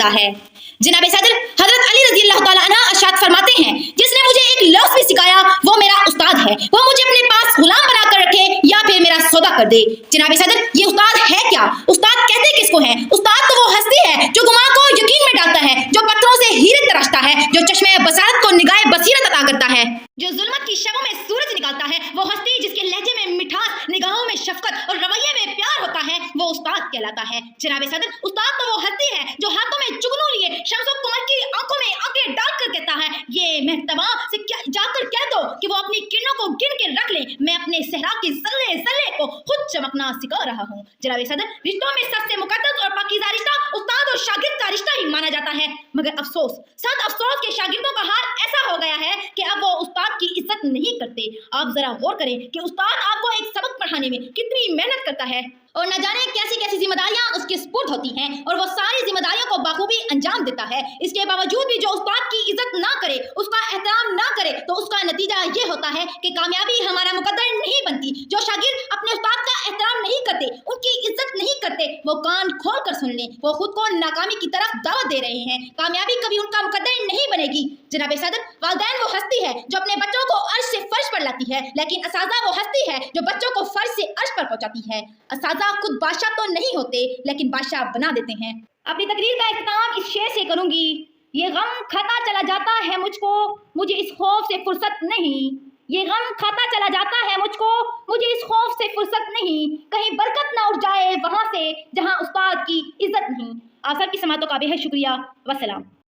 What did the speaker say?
बंदा है। जनाब सदर हजरत अली रजी अल्लाह तआला अन्हु इरशाद फरमाते हैं, जिसने मुझे एक लफ्ज़ भी सिखाया वो मेरा उस्ताद है, वो मुझे अपने पास गुलाम बनाकर रखे या फिर मेरा सौदा कर दे। जनाब सदर ये उस्ताद है क्या? उस्ताद कहते किसको है? उस्ताद तो वो हस्ती है जो गुमा को यकीन में डालता है, जो पत्थरों से हीरे तराशता है, जो चश्मे बसारत को निगाह बसीरत अता करता है, जो जुल्मत की शबों में सूरज निकालता है। वो हस्ती जिसके लहजे में मिठास, निगाहों में शफकत और रवैये में प्यार होता है, वो उस्ताद कहलाता है। जनाब सदर उस्ताद तो वो हस्ती है जो हाथों में जुगनू लिए शम्सो कुमर की आंखों में आंखें डालकर कहता है, ये मेहतबा से जाकर कह दो कि वो अपनी किरणों को गिन के रख ले, मैं अपने सहरा के जर्रे जर्रे को खुद चमकना सिखा रहा हूँ। जनाब सदर रिश्तों में सबसे मुकद्दस और पाकीज़ा रिश्ता उस्ताद और शागिर्द का रिश्ता ही माना जाता है, मगर अफसोस साथ अफसोस के शागिर्दों का हाल ऐसा हो गया है कि अब वो उस्ताद की इज्जत नहीं करते। आप जरा गौर करें कि उस्ताद आपको एक सबक पढ़ाने में कितनी मेहनत करता है और न जाने कैसी कैसी जिम्मेदारियां उसके सुपुर्द होती हैं और वो सारी जिम्मेदारियों को बाखूबी अंजाम देता है। इसके बावजूद भी जो उस्ताद की इज्जत ना करे, उसका एहतराम ना करे, तो उसका नतीजा ये होता है कि कामयाबी हमारा मुकद्दर नहीं बनती। जो शागिर्द अपने उस्ताद का एहतराम नहीं करते, उनकी इज्जत नहीं करते, वो कान खोल कर सुन लें, वो खुद को नाकामी की तरफ दावत दे रहे हैं। कामयाबी कभी उनका मुकद्दर नहीं बनेगी। जनाब सदर वालिदैन वो हस्ती है जो अपने बच्चों को अर्श से फर्श पर लाती है, लेकिन असाजा वो हस्ती है जो बच्चों को फर्श से अर्श पर पहुंचाती है। असाजा खुद बादशाह तो नहीं होते, लेकिन बादशाह बना देते हैं। अपनी तकरीर का इख्तिताम इस शेर से करूंगी, ये गम खाता चला जाता है मुझको, मुझे इस खौफ से फुर्सत नहीं। ये गम खाता चला जाता है मुझको, मुझे इस खौफ से फुर्सत नहीं, कहीं बरकत ना उड़ जाए वहां से जहां उस्ताद की इज्जत नहीं। आप सबकी समातों का बेहद शुक्रिया। वस्सलाम।